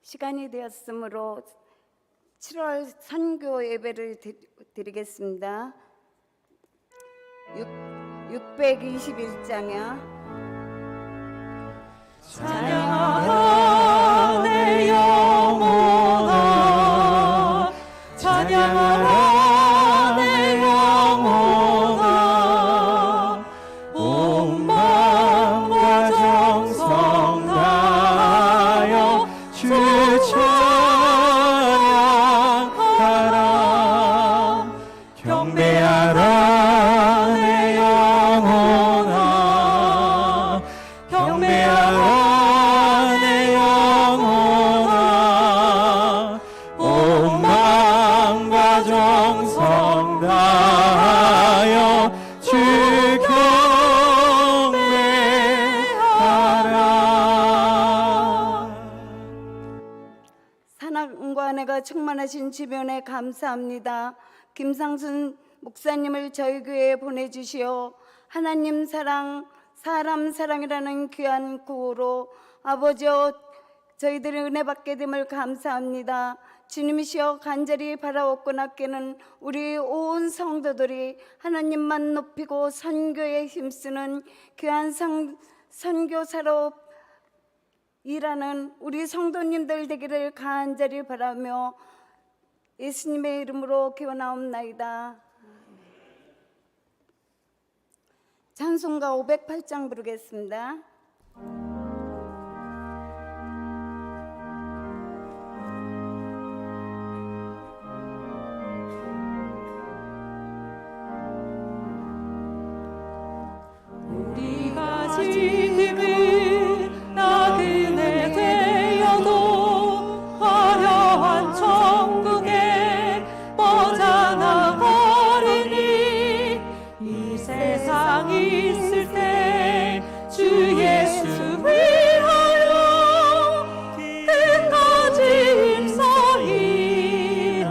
시간이 되었으므로 7월 선교 예배를 드리겠습니다. 621장이요. 찬양하라 내 영혼아, 찬양하라 내 영혼아, 온 마음과 정성 다하여 주 찬양하라. 경배하라 내 영혼아, 경배하라 내 영혼아, 온 마음과 정성 다하여 주 경배하라. 사랑과 은혜가 충만하신 주변에 감사합니다. 김상순 목사님을 저희 교회에 보내주시어 하나님 사랑, 사람 사랑이라는 귀한 구호로 아버지여 저희들이 은혜 받게 됨을 감사합니다. 주님이시여 간절히 바라옵고 아끼는 우리 온 성도들이 하나님만 높이고 선교에 힘쓰는 귀한 선교사로 일하는 우리 성도님들 되기를 간절히 바라며 예수님의 이름으로 기원하옵나이다. 찬송가 508장 부르겠습니다. 우리가 지금은 나그네 되어도 화려한 천국에 뻗어나가리니 이 세상 있을 때 주 예수 위하여 끝까지 힘써 일하세.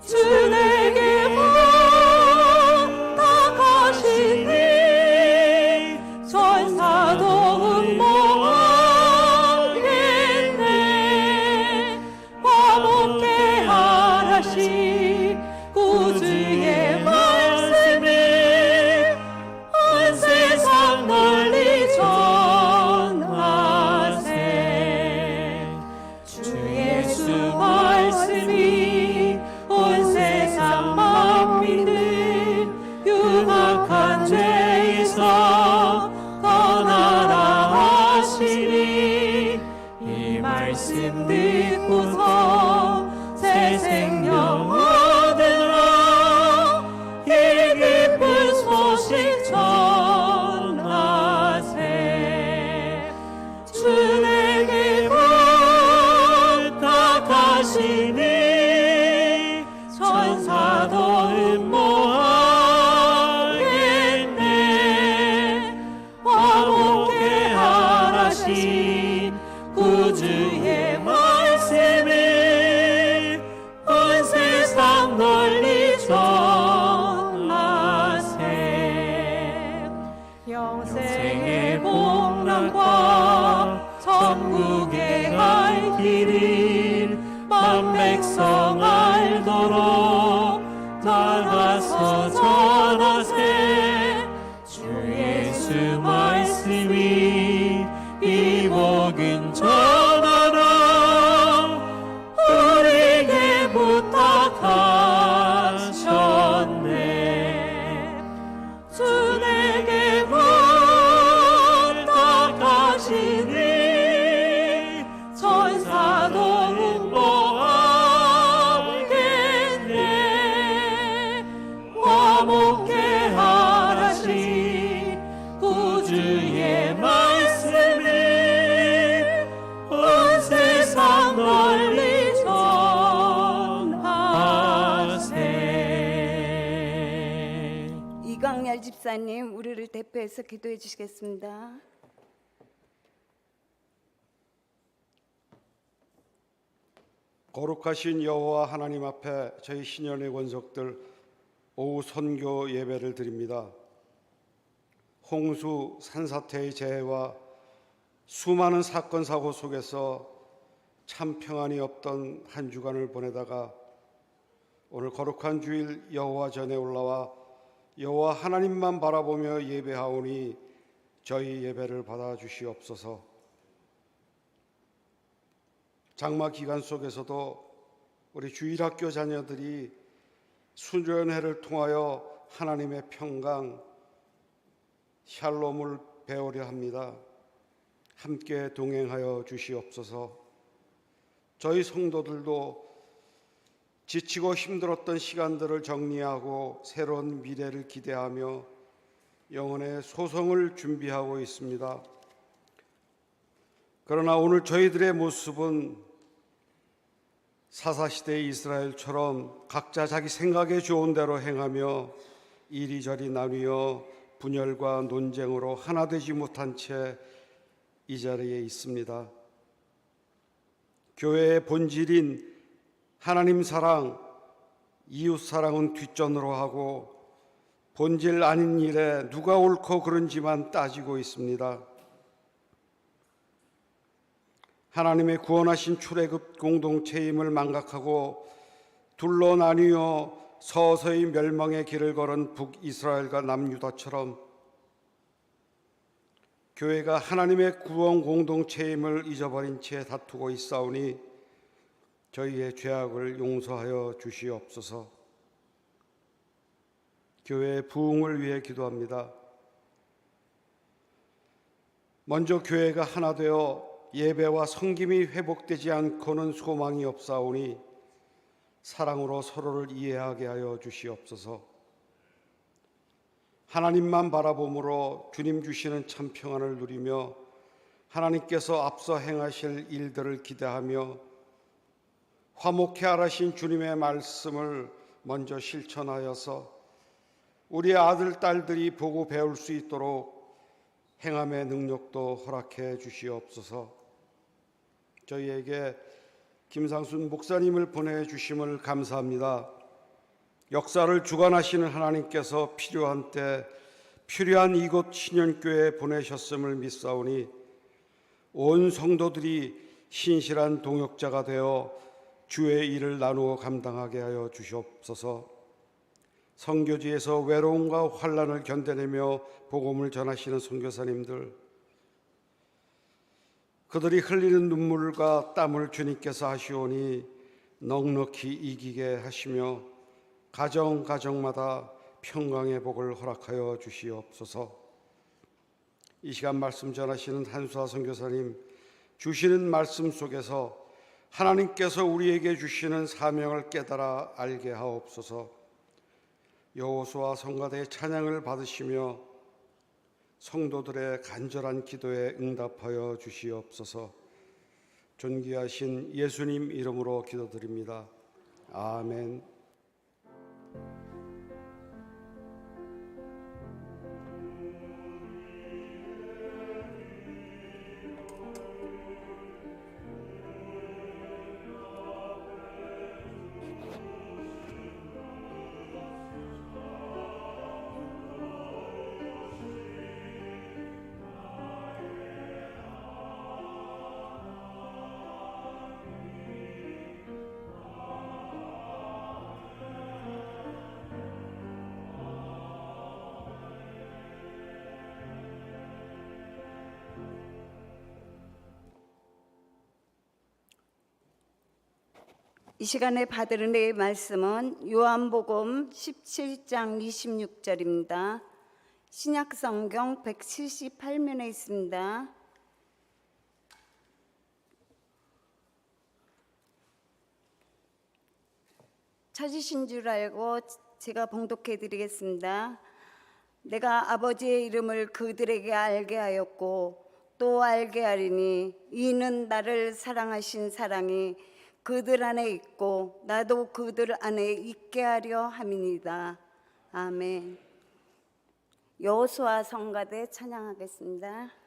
주 내게 부탁하시니 전사도 응모하겠네. 화목케 하라시 구주의 말씀이 온 세상 널리 전하세. 주 예수 말씀이 온 세상 만민들 흉악한 죄에서 떠나라 하시니 이 말씀 듣고서 새 생명 얻으라. 이 기쁜 소식 전하세. 주 내게 부탁하시니 전사도 음모하겠네. 화목케 하라신 구주의 말씀이 온 세상 널리 전하세. 영생의 복락과 천국에 갈 길을 만 백성 알도록 나가서 전하세. 주 예수 말씀이 이 복음 전하라. 우리에게 부탁하셨네. 주 내게 부탁하시니 전사도 응모하겠네. 화목케 하라시 구주의 말씀이 온 세상 널리 전하세. 이광열 집사님 우리를 대표해서 기도해 주시겠습니다. 거룩하신 여호와 하나님 앞에 저희 신년의 권속들 오후 선교 예배를 드립니다. 홍수 산사태의 재해와 수많은 사건 사고 속에서 참 평안이 없던 한 주간을 보내다가 오늘 거룩한 주일 여호와 전에 올라와 여호와 하나님만 바라보며 예배하오니 저희 예배를 받아주시옵소서. 장마 기간 속에서도 우리 주일학교 자녀들이 수련회를 통하여 하나님의 평강, 샬롬을 배우려 합니다. 함께 동행하여 주시옵소서. 저희 성도들도 지치고 힘들었던 시간들을 정리하고 새로운 미래를 기대하며 영혼의 소성을 준비하고 있습니다. 그러나 오늘 저희들의 모습은 사사시대의 이스라엘처럼 각자 자기 생각에 좋은 대로 행하며 이리저리 나뉘어 분열과 논쟁으로 하나 되지 못한 채 이 자리에 있습니다. 교회의 본질인 하나님 사랑, 이웃 사랑은 뒷전으로 하고 본질 아닌 일에 누가 옳고 그른지만 따지고 있습니다. 하나님의 구원하신 출애굽 공동체임을 망각하고 둘로 나뉘어 서서히 멸망의 길을 걸은 북이스라엘과 남유다처럼 교회가 하나님의 구원 공동체임을 잊어버린 채 다투고 있사오니 저희의 죄악을 용서하여 주시옵소서. 교회의 부흥을 위해 기도합니다. 먼저 교회가 하나 되어 예배와 성김이 회복되지 않고는 소망이 없사오니 사랑으로 서로를 이해하게 하여 주시옵소서. 하나님만 바라봄으로 주님 주시는 참 평안을 누리며 하나님께서 앞서 행하실 일들을 기대하며 화목케 하라신 주님의 말씀을 먼저 실천하여서 우리 아들, 딸들이 보고 배울 수 있도록 행함의 능력도 허락해 주시옵소서. 저희에게 김상순 목사님을 보내주심을 감사합니다. 역사를 주관하시는 하나님께서 필요한 때 필요한 이곳 신년교회에 보내셨음을 믿사오니 온 성도들이 신실한 동역자가 되어 주의 일을 나누어 감당하게 하여 주시옵소서. 선교지에서 외로움과 환난을 견뎌내며 복음을 전하시는 선교사님들, 그들이 흘리는 눈물과 땀을 주님께서 하시오니 넉넉히 이기게 하시며 가정마다 평강의 복을 허락하여 주시옵소서. 이 시간 말씀 전하시는 한수아 선교사님 주시는 말씀 속에서 하나님께서 우리에게 주시는 사명을 깨달아 알게 하옵소서. 여호수아 성가대의 찬양을 받으시며 성도들의 간절한 기도에 응답하여 주시옵소서. 존귀하신 예수님 이름으로 기도드립니다. 아멘. 이 시간에 받을 은혜의 말씀은 요한복음 17장 26절입니다. 신약성경 178면에 있습니다. 찾으신 줄 알고 제가 봉독해 드리겠습니다. 내가 아버지의 이름을 그들에게 알게 하였고 또 알게 하리니 이는 나를 사랑하신 사랑이 그들 안에 있고 나도 그들 안에 있게 하려 함이니이다. 아멘. 여호수아 성가대 찬양하겠습니다.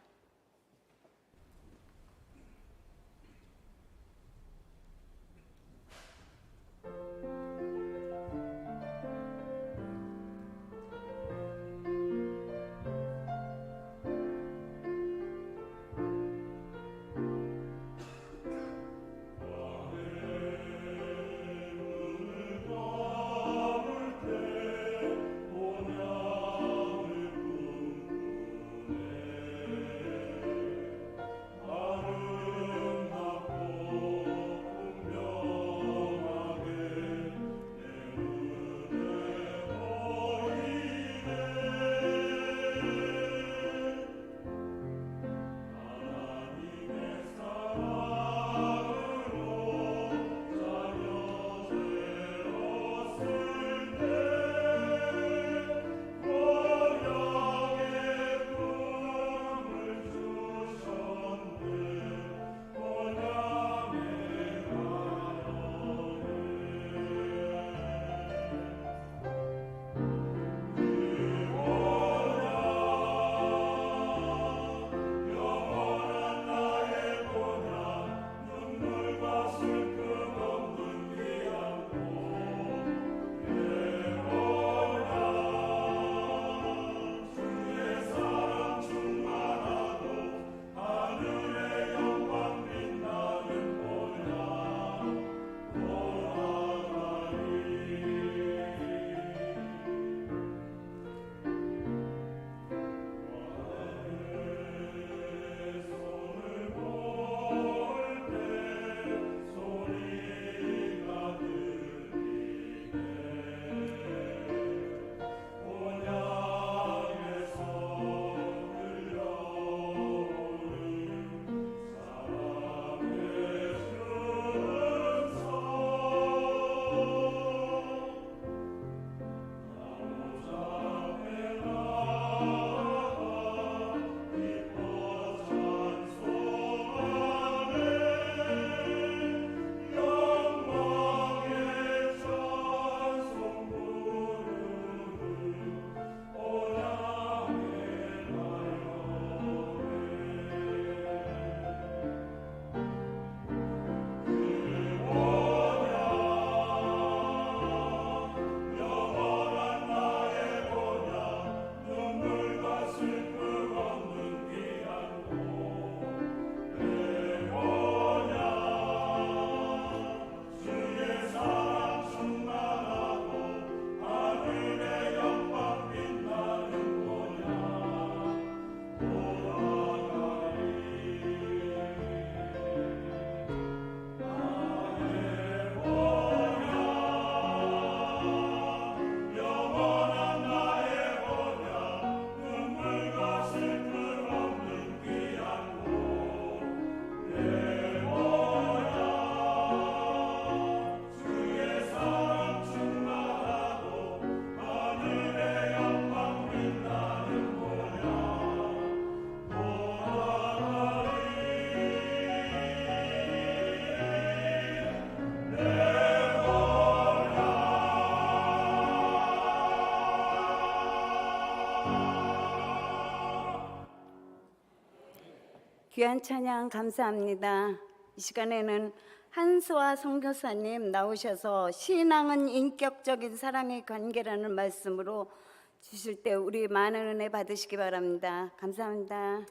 귀한 찬양 감사합니다. 이 시간에는 한수아 선교사님 나오셔서 신앙은 인격적인 사랑의 관계라는 말씀으로 주실 때 우리 많은 은혜 받으시기 바랍니다. 감사합니다.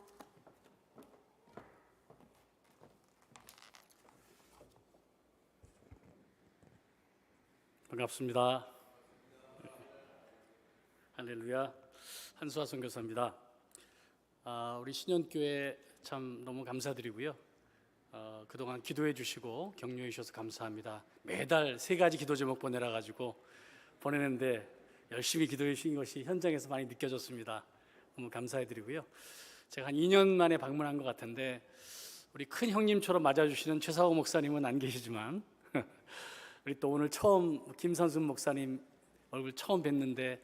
반갑습니다. 할렐루야. 한수아 선교사입니다. 우리 신년교회 참 너무 감사드리고요. 그동안 기도해 주시고 격려해 주셔서 감사합니다. 매달 3가지 기도 제목 보내라 가지고 보내는데 열심히 기도해 주신 것이 현장에서 많이 느껴졌습니다. 너무 감사해 드리고요. 제가 한 2년 만에 방문한 것 같은데 우리 큰 형님처럼 맞아주시는 최사호 목사님은 안 계시지만 우리 또 오늘 처음 김선순 목사님 얼굴 처음 뵀는데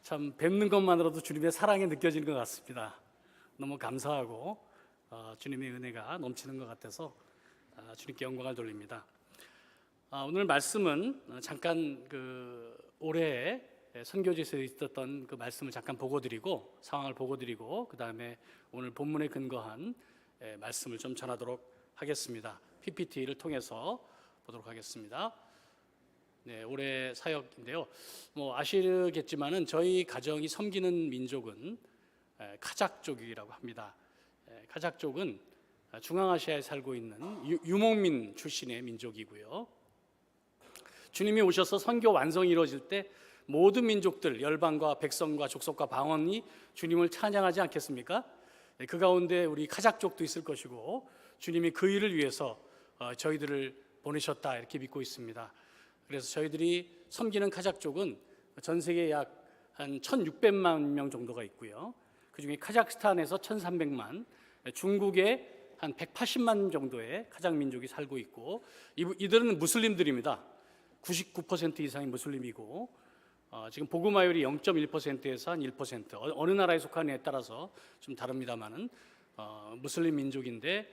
참 뵙는 것만으로도 주님의 사랑이 느껴지는 것 같습니다. 너무 감사하고 주님의 은혜가 넘치는 것 같아서 주님께 영광을 돌립니다. 오늘 말씀은 잠깐 올해 선교지에서 있었던 그 말씀을 잠깐 보고드리고 상황을 보고드리고 그 다음에 오늘 본문에 근거한 말씀을 좀 전하도록 하겠습니다. PPT를 통해서 보도록 하겠습니다. 네, 올해 사역인데요. 아시겠지만은 저희 가정이 섬기는 민족은 카자흐족이라고 합니다. 카자흐족은 중앙아시아에 살고 있는 유목민 출신의 민족이고요. 주님이 오셔서 선교 완성이 이루어질 때 모든 민족들, 열방과 백성과 족속과 방언이 주님을 찬양하지 않겠습니까? 그 가운데 우리 카자흐족도 있을 것이고 주님이 그 일을 위해서 저희들을 보내셨다 이렇게 믿고 있습니다. 그래서 저희들이 섬기는 카자흐족은 전 세계에 약 한 1,600만 명 정도가 있고요. 그중에 카자흐스탄에서 1,300만, 중국에 한 180만 정도의 카자흐 민족이 살고 있고 이들은 무슬림들입니다. 99% 이상이 무슬림이고 지금 복음화율이 0.1%에서 한 1%, 어느 나라에 속하느냐에 따라서 좀 다릅니다만은 무슬림 민족인데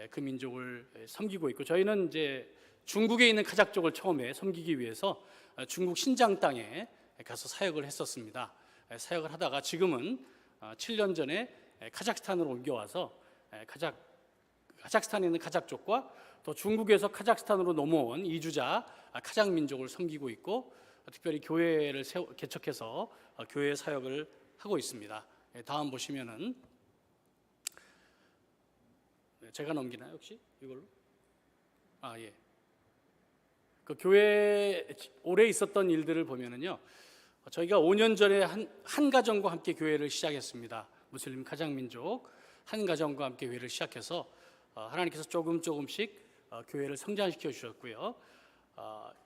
그 민족을 섬기고 있고 저희는 이제 중국에 있는 카자흐족을 처음에 섬기기 위해서 중국 신장 땅에 가서 사역을 했었습니다. 사역을 하다가 지금은 7년 전에 카자흐스탄으로 옮겨와서 카자흐스탄에 있는 카자흐족과 또 중국에서 카자흐스탄으로 넘어온 이주자 카자흐 민족을 섬기고 있고 특별히 교회를 개척해서 교회 사역을 하고 있습니다. 다음 보시면은 제가 넘기나요 혹시 이걸로? 예. 그 교회 올해 있었던 일들을 보면은요, 저희가 5년 전에 한 가정과 함께 교회를 시작했습니다. 무슬림 카자흐 민족 한 가정과 함께 교회를 시작해서 하나님께서 조금씩 교회를 성장시켜 주셨고요.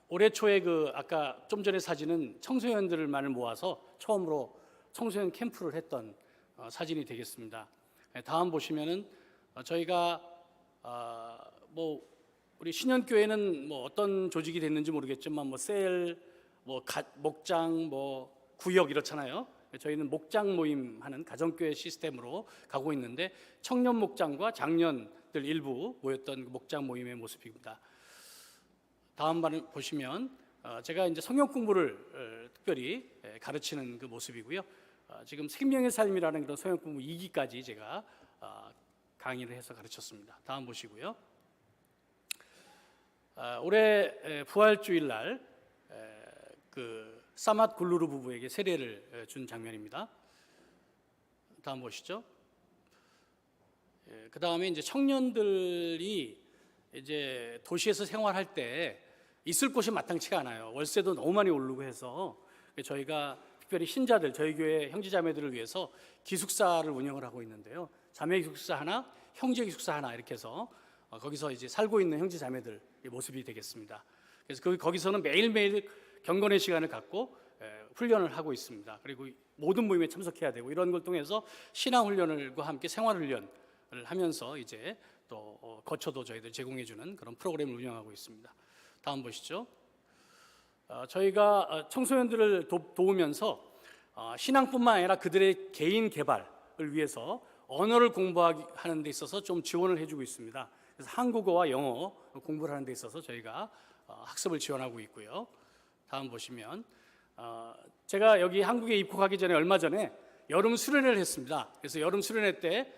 올해 초에 아까 좀 전에 사진은 청소년들만을 모아서 처음으로 청소년 캠프를 했던 사진이 되겠습니다. 다음 보시면은 저희가 우리 신년교회는 어떤 조직이 됐는지 모르겠지만 셀, 목장, 구역 이렇잖아요. 저희는 목장 모임 하는 가정교회 시스템으로 가고 있는데 청년 목장과 장년들 일부 모였던 목장 모임의 모습입니다. 다음 번 보시면 제가 이제 성경 공부를 특별히 가르치는 그 모습이고요. 지금 생명의 삶이라는 그런 성경 공부 2기까지 제가 강의를 해서 가르쳤습니다. 다음 보시고요. 올해 부활주일 날 사맛 굴루르 부부에게 세례를 준 장면입니다. 다음 보시죠. 그 다음에 이제 청년들이 이제 도시에서 생활할 때 있을 곳이 마땅치가 않아요. 월세도 너무 많이 오르고 해서 저희가 특별히 신자들, 저희 교회 형제자매들을 위해서 기숙사를 운영을 하고 있는데요. 자매 기숙사 하나, 형제 기숙사 하나 이렇게 해서 거기서 이제 살고 있는 형제자매들의 모습이 되겠습니다. 그래서 거기서는 매일매일 경건의 시간을 갖고 훈련을 하고 있습니다. 그리고 모든 모임에 참석해야 되고 이런 걸 통해서 신앙 훈련과 함께 생활 훈련을 하면서 이제 또 거처도 저희들 제공해주는 그런 프로그램을 운영하고 있습니다. 다음 보시죠. 저희가 청소년들을 도우면서 신앙뿐만 아니라 그들의 개인 개발을 위해서 언어를 공부하는 데 있어서 좀 지원을 해주고 있습니다. 그래서 한국어와 영어 공부를 하는 데 있어서 저희가 학습을 지원하고 있고요. 다음 보시면 제가 여기 한국에 입국하기 전에 얼마 전에 여름 수련회를 했습니다. 그래서 여름 수련회 때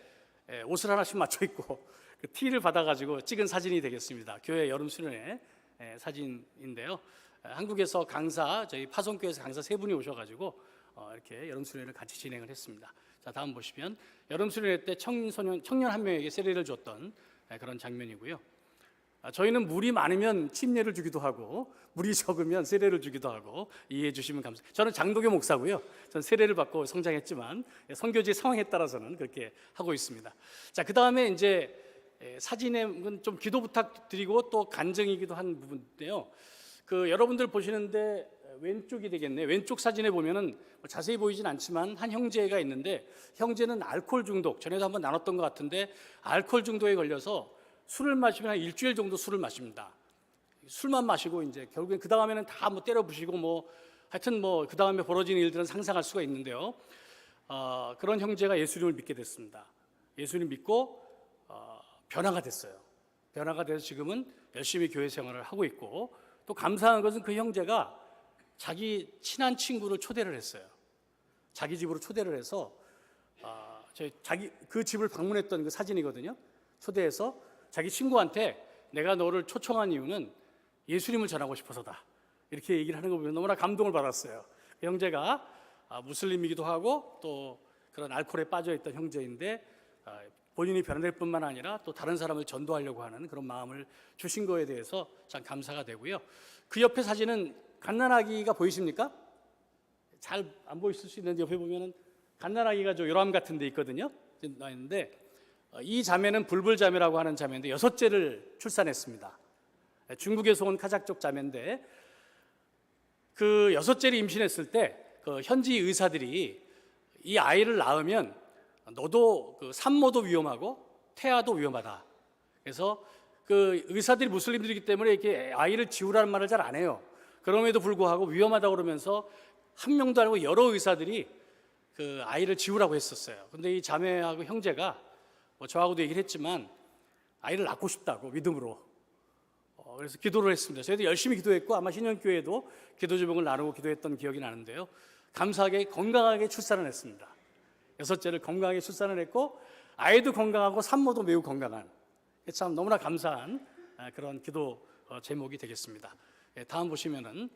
옷을 하나씩 맞춰 입고 그 티를 받아가지고 찍은 사진이 되겠습니다. 교회 여름 수련회 사진인데요. 한국에서 강사, 저희 파송교회에서 강사 3분이 오셔가지고 이렇게 여름 수련회를 같이 진행을 했습니다. 자, 다음 보시면 여름 수련회 때 청년 한 명에게 세례를 줬던 그런 장면이고요. 저희는 물이 많으면 침례를 주기도 하고 물이 적으면 세례를 주기도 하고 이해해 주시면 감사합니다. 저는 장도교 목사고요. 저는 세례를 받고 성장했지만 선교지 상황에 따라서는 그렇게 하고 있습니다. 자, 그 다음에 이제 사진에 좀 기도 부탁드리고 또 간증이기도 한 부분인데요. 그 여러분들 보시는데 왼쪽이 되겠네요. 왼쪽 사진에 보면은 자세히 보이진 않지만 한 형제가 있는데 형제는 알코올 중독, 전에도 한번 나눴던 것 같은데 알코올 중독에 걸려서 술을 마시면 한 일주일 정도 술을 마십니다. 술만 마시고 이제 결국엔 그 다음에는 다 뭐 때려 부시고 뭐 하여튼 뭐 그 다음에 벌어지는 일들은 상상할 수가 있는데요. 그런 형제가 예수님을 믿게 됐습니다. 예수님 믿고 변화가 됐어요. 변화가 돼서 지금은 열심히 교회 생활을 하고 있고 또 감사한 것은 그 형제가 자기 친한 친구를 초대를 했어요. 자기 집으로 초대를 해서 자기 그 집을 방문했던 그 사진이거든요. 초대해서 자기 친구한테 내가 너를 초청한 이유는 예수님을 전하고 싶어서다. 이렇게 얘기를 하는 거 보면 너무나 감동을 받았어요. 그 형제가 무슬림이기도 하고 또 그런 알코올에 빠져있던 형제인데 본인이 변화될 뿐만 아니라 또 다른 사람을 전도하려고 하는 그런 마음을 주신 거에 대해서 참 감사가 되고요. 그 옆에 사진은 갓난아기가 보이십니까? 잘 안 보이실 수 있는데 옆에 보면은 갓난아기가 저 요람 같은 데 있거든요. 나 있는데 이 자매는 불불 자매라고 하는 자매인데 6째를 출산했습니다. 중국에서 온 카자흐족 자매인데 그 6째를 임신했을 때 그 현지 의사들이 이 아이를 낳으면 너도 그 산모도 위험하고 태아도 위험하다. 그래서 그 의사들이 무슬림들이기 때문에 이렇게 아이를 지우라는 말을 잘 안 해요. 그럼에도 불구하고 위험하다고 그러면서 한 명도 아니고 여러 의사들이 그 아이를 지우라고 했었어요. 근데 이 자매하고 형제가 뭐 저하고도 얘기를 했지만 아이를 낳고 싶다고 믿음으로 그래서 기도를 했습니다. 저희도 열심히 기도했고 아마 신년교회도 기도 제목을 나누고 기도했던 기억이 나는데요. 감사하게 건강하게 출산을 했습니다. 6째를 건강하게 출산을 했고 아이도 건강하고 산모도 매우 건강한 참 너무나 감사한 그런 기도 제목이 되겠습니다. 다음 보시면은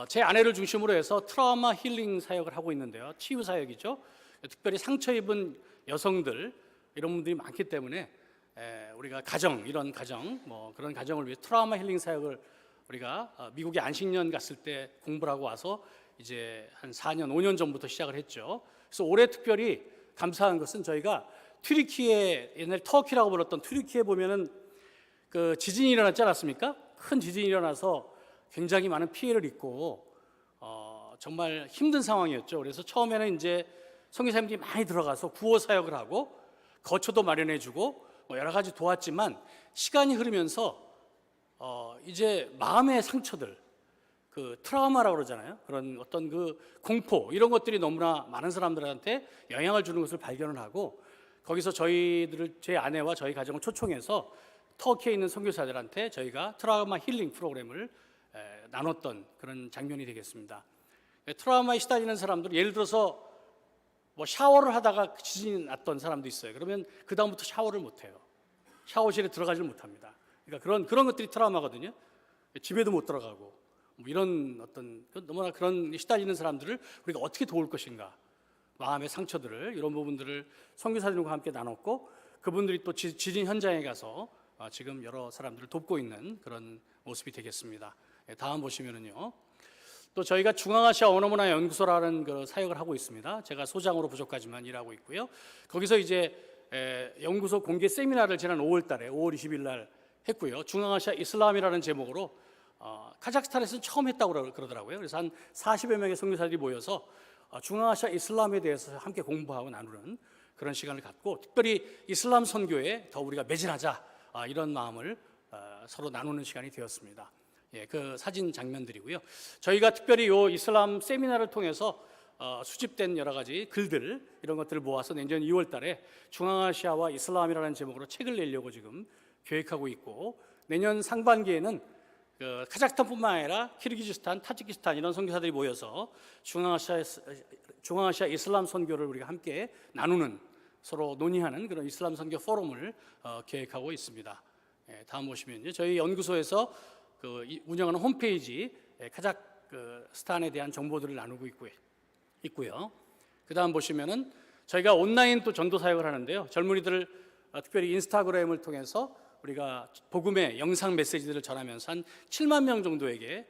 제 아내를 중심으로 해서 트라우마 힐링 사역을 하고 있는데요. 치유 사역이죠. 특별히 상처 입은 여성들 이런 분들이 많기 때문에 우리가 이런 가정 뭐 그런 가정을 위해 트라우마 힐링 사역을 우리가 미국에 안식년 갔을 때 공부를 하고 와서 이제 한 4년, 5년 전부터 시작을 했죠. 그래서 올해 특별히 감사한 것은 저희가 튀르키예 옛날 터키라고 불렀던 튀르키예 보면은 그 지진이 일어났지 않았습니까? 큰 지진이 일어나서 굉장히 많은 피해를 입고 정말 힘든 상황이었죠. 그래서 처음에는 이제 선교사님들이 많이 들어가서 구호 사역을 하고 거처도 마련해주고 뭐 여러 가지 도왔지만 시간이 흐르면서 이제 마음의 상처들, 그 트라우마라고 그러잖아요. 그런 어떤 그 공포 이런 것들이 너무나 많은 사람들한테 영향을 주는 것을 발견을 하고 거기서 제 아내와 저희 가정을 초청해서 터키에 있는 선교사들한테 저희가 트라우마 힐링 프로그램을 나눴던 그런 장면이 되겠습니다. 트라우마에 시달리는 사람들, 예를 들어서 뭐 샤워를 하다가 지진이 났던 사람도 있어요. 그러면 그 다음부터 샤워를 못 해요. 샤워실에 들어가지를 못합니다. 그러니까 그런 것들이 트라우마거든요. 집에도 못 들어가고 뭐 이런 어떤 너무나 그런 시달리는 사람들을 우리가 어떻게 도울 것인가, 마음의 상처들을 이런 부분들을 선교사들과 함께 나눴고 그분들이 또 지진 현장에 가서 지금 여러 사람들을 돕고 있는 그런 모습이 되겠습니다. 다음 보시면은요. 또 저희가 중앙아시아 언어문화 연구소라는 그 사역을 하고 있습니다. 제가 소장으로 부족하지만 일하고 있고요. 거기서 이제 연구소 공개 세미나를 지난 5월 20일 날 했고요. 중앙아시아 이슬람이라는 제목으로 카자흐스탄에서는 처음 했다고 그러더라고요. 그래서 한 40여 명의 선교사들이 모여서 중앙아시아 이슬람에 대해서 함께 공부하고 나누는 그런 시간을 갖고 특별히 이슬람 선교에 더 우리가 매진하자 이런 마음을 서로 나누는 시간이 되었습니다. 그 사진 장면들이고요. 저희가 특별히 이 이슬람 세미나를 통해서 수집된 여러 가지 글들 이런 것들을 모아서 내년 2월 달에 중앙아시아와 이슬람이라는 제목으로 책을 내려고 지금 계획하고 있고 내년 상반기에는 그 카자흐스탄뿐만 아니라 키르기즈스탄, 타지키스탄 이런 선교사들이 모여서 중앙아시아 이슬람 선교를 우리가 함께 나누는 서로 논의하는 그런 이슬람 선교 포럼을 계획하고 있습니다. 다음 보시면요, 저희 연구소에서 운영하는 홈페이지 카자흐스탄에 대한 정보들을 나누고 있고요. 그 다음 보시면은 저희가 온라인 또 전도 사역을 하는데요. 젊은이들을 특별히 인스타그램을 통해서 우리가 복음의 영상 메시지들을 전하면서 한 7만 명 정도에게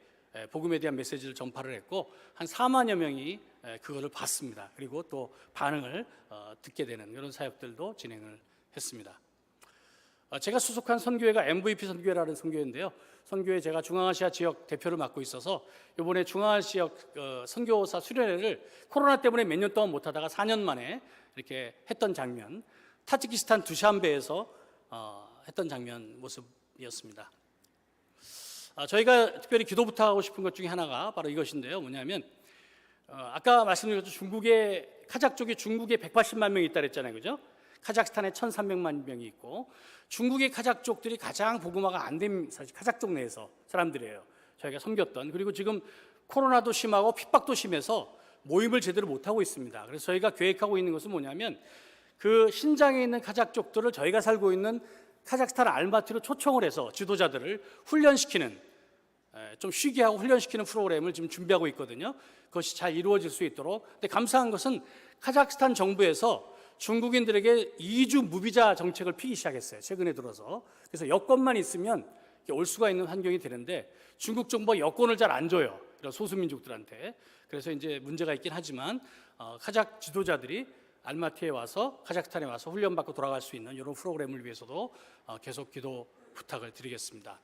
복음에 대한 메시지를 전파를 했고 한 4만여 명이 그거를 봤습니다. 그리고 또 반응을 듣게 되는 이런 사역들도 진행을 했습니다. 제가 수속한 선교회가 MVP 선교회라는 선교회인데요. 선교회 제가 중앙아시아 지역 대표를 맡고 있어서 이번에 중앙아시아 선교사 수련회를 코로나 때문에 몇 년 동안 못하다가 4년 만에 이렇게 했던 장면, 타지키스탄 두샨베에서 했던 장면 모습이었습니다. 저희가 특별히 기도 부탁하고 싶은 것 중에 하나가 바로 이것인데요. 뭐냐면 아까 말씀드렸죠. 카자흐 쪽에 중국에 180만 명이 있다 그랬잖아요. 그죠? 카자흐스탄에 1,300만 명이 있고 중국의 카자흐 쪽들이 가장 복음화가 안 된 사실 카자흐 쪽 내에서 사람들이에요. 저희가 섬겼던. 그리고 지금 코로나도 심하고 핍박도 심해서 모임을 제대로 못하고 있습니다. 그래서 저희가 계획하고 있는 것은 뭐냐면 그 신장에 있는 카자흐 쪽들을 저희가 살고 있는 카자흐스탄 알마티로 초청을 해서 지도자들을 훈련시키는, 좀 쉬게 하고 훈련시키는 프로그램을 지금 준비하고 있거든요. 그것이 잘 이루어질 수 있도록. 근데 감사한 것은 카자흐스탄 정부에서 중국인들에게 2주 무비자 정책을 피기 시작했어요. 최근에 들어서. 그래서 여권만 있으면 올 수가 있는 환경이 되는데 중국 정부가 여권을 잘 안 줘요. 이런 소수민족들한테. 그래서 이제 문제가 있긴 하지만 카자흐 지도자들이 알마티에 와서 카자흐스탄에 와서 훈련받고 돌아갈 수 있는 이런 프로그램을 위해서도 계속 기도 부탁을 드리겠습니다.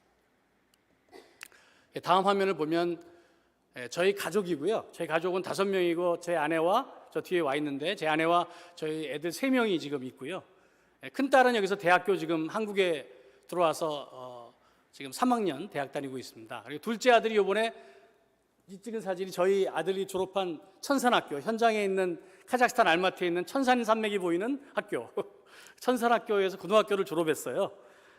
다음 화면을 보면 저희 가족이고요. 저희 가족은 5명이고 제 아내와 저 뒤에 와 있는데 제 아내와 저희 애들 3명이 지금 있고요. 큰 딸은 여기서 대학교 지금 한국에 들어와서 지금 3학년 대학 다니고 있습니다. 그리고 둘째 아들이 이번에 이 찍은 사진이 저희 아들이 졸업한 천산학교, 현장에 있는 카자흐스탄 알마티에 있는 천산 산맥이 보이는 학교 천산학교에서 고등학교를 졸업했어요.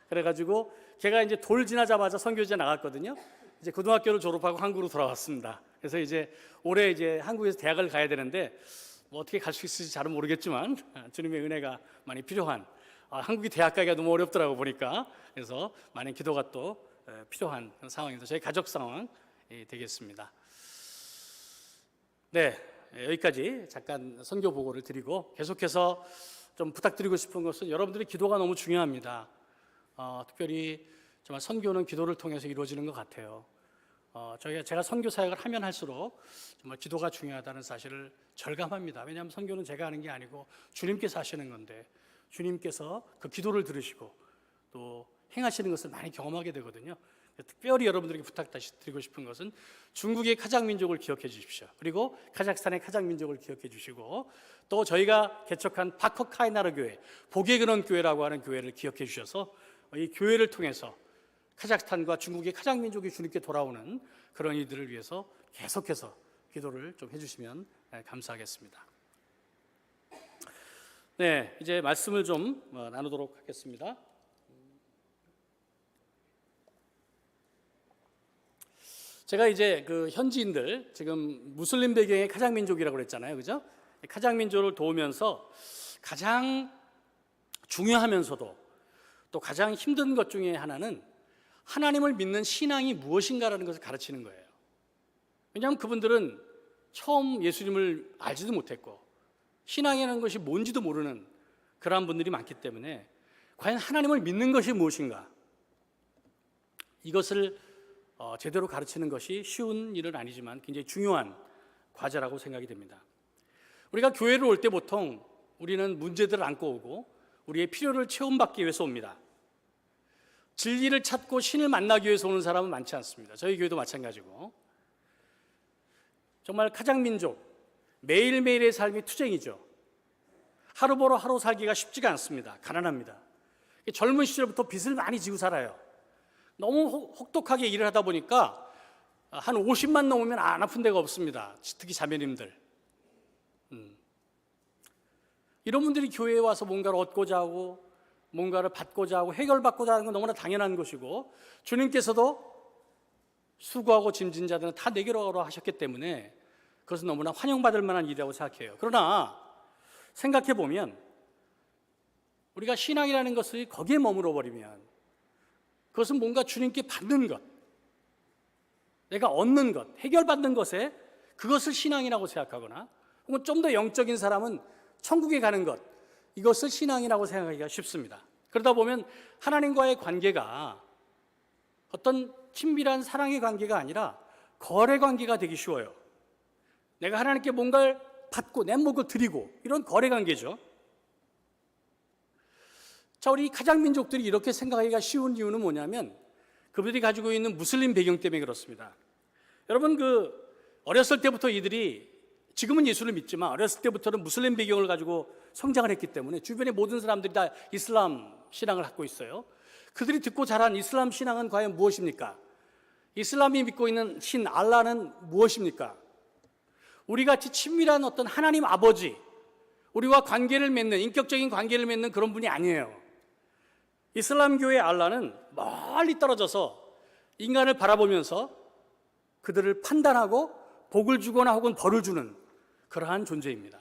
그래가지고 걔가 이제 돌 지나자마자 선교지에 나갔거든요. 이제 고등학교를 졸업하고 한국으로 돌아왔습니다. 그래서 이제 올해 이제 한국에서 대학을 가야 되는데 뭐 어떻게 갈 수 있을지 잘은 모르겠지만 주님의 은혜가 많이 필요한, 한국이 대학 가기가 너무 어렵더라고 보니까. 그래서 많은 기도가 또 필요한 그런 상황에서 저희 가족 상황이 되겠습니다. 네, 여기까지 잠깐 선교 보고를 드리고 계속해서 좀 부탁드리고 싶은 것은 여러분들의 기도가 너무 중요합니다. 특별히 정말 선교는 기도를 통해서 이루어지는 것 같아요. 제가 선교 사역을 하면 할수록 정말 기도가 중요하다는 사실을 절감합니다. 왜냐하면 선교는 제가 하는 게 아니고 주님께서 하시는 건데 주님께서 그 기도를 들으시고 또 행하시는 것을 많이 경험하게 되거든요. 특별히 여러분들에게 부탁 다시 드리고 싶은 것은 중국의 카자흐 민족을 기억해 주십시오. 그리고 카자흐스탄의 카자흐 민족을 기억해 주시고 또 저희가 개척한 파커카이나르 교회, 복의 근원 교회라고 하는 교회를 기억해 주셔서 이 교회를 통해서 카자흐스탄과 중국의 카자흐 민족이 주님께 돌아오는 그런 이들을 위해서 계속해서 기도를 좀 해주시면 감사하겠습니다. 네, 이제 말씀을 좀 나누도록 하겠습니다. 제가 이제 그 현지인들, 지금 무슬림 배경의 카자흐 민족이라고 그랬잖아요, 그죠? 카자흐 민족을 도우면서 가장 중요하면서도 또 가장 힘든 것 중에 하나는 하나님을 믿는 신앙이 무엇인가라는 것을 가르치는 거예요. 왜냐하면 그분들은 처음 예수님을 알지도 못했고 신앙이라는 것이 뭔지도 모르는 그러한 분들이 많기 때문에 과연 하나님을 믿는 것이 무엇인가, 이것을 제대로 가르치는 것이 쉬운 일은 아니지만 굉장히 중요한 과제라고 생각이 됩니다. 우리가 교회를 올 때 보통 우리는 문제들을 안고 오고 우리의 필요를 체험받기 위해서 옵니다. 진리를 찾고 신을 만나기 위해서 오는 사람은 많지 않습니다. 저희 교회도 마찬가지고. 정말 카자흐 민족, 매일매일의 삶이 투쟁이죠. 하루 벌어 하루 살기가 쉽지가 않습니다. 가난합니다. 젊은 시절부터 빚을 많이 지고 살아요. 너무 혹독하게 일을 하다 보니까 한 50만 넘으면 안 아픈 데가 없습니다. 특히 자매님들. 이런 분들이 교회에 와서 뭔가를 얻고자 하고 뭔가를 받고자 하고 해결받고자 하는 건 너무나 당연한 것이고 주님께서도 수고하고 짐진 자들은 다 내게로 오라 하셨기 때문에 그것은 너무나 환영받을 만한 일이라고 생각해요. 그러나 생각해 보면 우리가 신앙이라는 것을 거기에 머물러 버리면 그것은 뭔가 주님께 받는 것, 내가 얻는 것, 해결받는 것에 그것을 신앙이라고 생각하거나 혹은 좀 더 영적인 사람은 천국에 가는 것, 이것을 신앙이라고 생각하기가 쉽습니다. 그러다 보면 하나님과의 관계가 어떤 친밀한 사랑의 관계가 아니라 거래 관계가 되기 쉬워요. 내가 하나님께 뭔가를 받고 내 목을 드리고 이런 거래 관계죠. 자, 우리 가장 민족들이 이렇게 생각하기가 쉬운 이유는 뭐냐면 그들이 가지고 있는 무슬림 배경 때문에 그렇습니다. 여러분, 어렸을 때부터 이들이, 지금은 예수를 믿지만 어렸을 때부터는 무슬림 배경을 가지고 성장을 했기 때문에 주변의 모든 사람들이 다 이슬람 신앙을 갖고 있어요. 그들이 듣고 자란 이슬람 신앙은 과연 무엇입니까? 이슬람이 믿고 있는 신 알라는 무엇입니까? 우리 같이 친밀한 어떤 하나님 아버지, 우리와 관계를 맺는, 인격적인 관계를 맺는 그런 분이 아니에요. 이슬람교의 알라는 멀리 떨어져서 인간을 바라보면서 그들을 판단하고 복을 주거나 혹은 벌을 주는 그러한 존재입니다.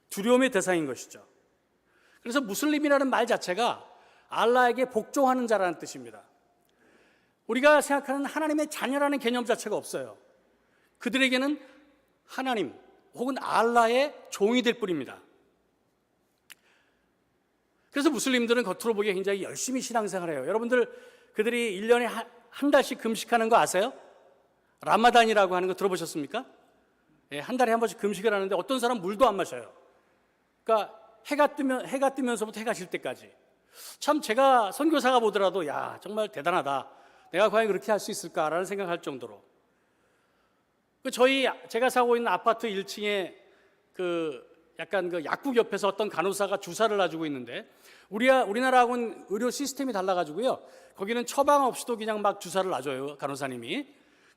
두려움의 대상인 것이죠. 그래서 무슬림이라는 말 자체가 알라에게 복종하는 자라는 뜻입니다. 우리가 생각하는 하나님의 자녀라는 개념 자체가 없어요. 그들에게는 하나님 혹은 알라의 종이 될 뿐입니다. 그래서 무슬림들은 겉으로 보기에 굉장히 열심히 신앙생활해요. 여러분들, 그들이 1년에 한 달씩 금식하는 거 아세요? 라마단이라고 하는 거 들어보셨습니까? 예, 한 달에 한 번씩 금식을 하는데 어떤 사람 물도 안 마셔요. 그러니까 해가 뜨면서부터 해가 질 때까지. 참 제가 선교사가 보더라도 야, 정말 대단하다. 내가 과연 그렇게 할 수 있을까라는 생각할 정도로. 제가 살고 있는 아파트 1층에 약간 약국 옆에서 어떤 간호사가 주사를 놔주고 있는데 우리나라하고는 의료 시스템이 달라가지고요. 거기는 처방 없이도 그냥 막 주사를 놔줘요, 간호사님이.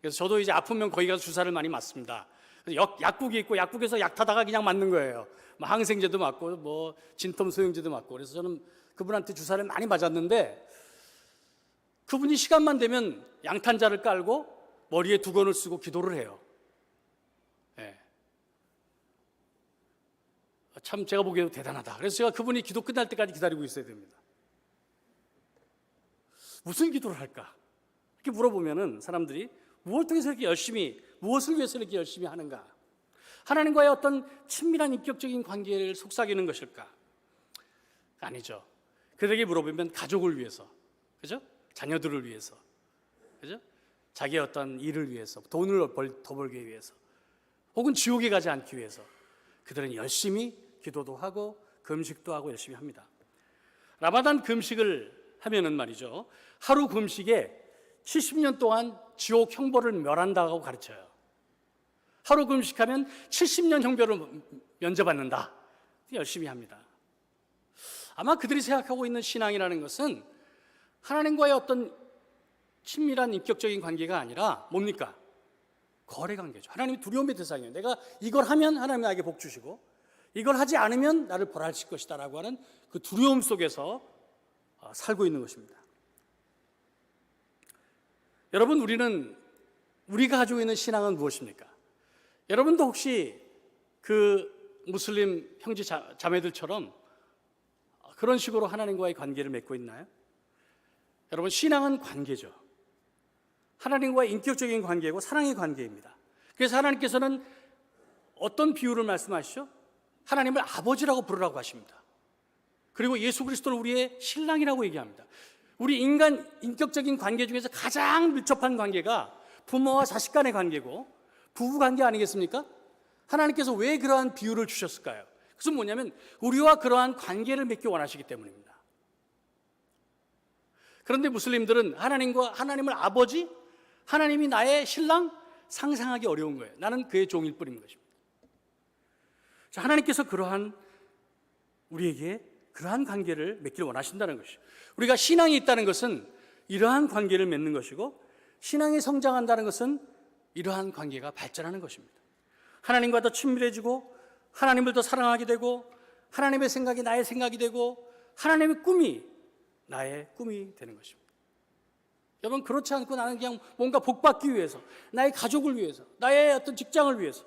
그래서 저도 이제 아프면 거기 가서 주사를 많이 맞습니다. 그래서 약국이 있고 약국에서 약 타다가 그냥 맞는 거예요. 뭐 항생제도 맞고 뭐 진통 소형제도 맞고. 그래서 저는 그분한테 주사를 많이 맞았는데 그분이 시간만 되면 양탄자를 깔고 머리에 두건을 쓰고 기도를 해요. 예. 참 제가 보기에도 대단하다. 그래서 제가 그분이 기도 끝날 때까지 기다리고 있어야 됩니다. 무슨 기도를 할까? 이렇게 물어보면은 사람들이 무엇을 통해서 이렇게 열심히, 무엇을 위해서 이렇게 열심히 하는가? 하나님과의 어떤 친밀한 인격적인 관계를 속삭이는 것일까? 아니죠. 그들에게 물어보면 가족을 위해서, 그죠? 자녀들을 위해서, 그죠? 자기의 어떤 일을 위해서, 돈을 더 벌기 위해서, 혹은 지옥에 가지 않기 위해서 그들은 열심히 기도도 하고 금식도 하고 열심히 합니다. 라마단 금식을 하면은 말이죠, 하루 금식에 70년 동안 지옥 형벌을 멸한다고 가르쳐요. 하루 금식하면 70년 형벌을 면제받는다. 열심히 합니다. 아마 그들이 생각하고 있는 신앙이라는 것은 하나님과의 어떤 친밀한 인격적인 관계가 아니라 뭡니까? 거래 관계죠. 하나님이 두려움의 대상이에요. 내가 이걸 하면 하나님이 나에게 복 주시고 이걸 하지 않으면 나를 벌하실 것이다 라고 하는 그 두려움 속에서 살고 있는 것입니다. 여러분, 우리가 가지고 있는 신앙은 무엇입니까? 여러분도 혹시 그 무슬림 형제 자매들처럼 그런 식으로 하나님과의 관계를 맺고 있나요? 여러분, 신앙은 관계죠. 하나님과의 인격적인 관계고 사랑의 관계입니다. 그래서 하나님께서는 어떤 비유를 말씀하시죠? 하나님을 아버지라고 부르라고 하십니다. 그리고 예수 그리스도는 우리의 신랑이라고 얘기합니다. 우리 인간 인격적인 관계 중에서 가장 밀접한 관계가 부모와 자식 간의 관계고 부부 관계 아니겠습니까? 하나님께서 왜 그러한 비유를 주셨을까요? 그것은 뭐냐면 우리와 그러한 관계를 맺기 원하시기 때문입니다. 그런데 무슬림들은 하나님을 아버지, 하나님이 나의 신랑 상상하기 어려운 거예요. 나는 그의 종일 뿐인 것입니다. 자, 하나님께서 우리에게 그러한 관계를 맺기를 원하신다는 것이죠. 우리가 신앙이 있다는 것은 이러한 관계를 맺는 것이고, 신앙이 성장한다는 것은 이러한 관계가 발전하는 것입니다. 하나님과 더 친밀해지고 하나님을 더 사랑하게 되고 하나님의 생각이 나의 생각이 되고 하나님의 꿈이 나의 꿈이 되는 것입니다. 여러분, 그렇지 않고 나는 그냥 뭔가 복받기 위해서, 나의 가족을 위해서, 나의 어떤 직장을 위해서,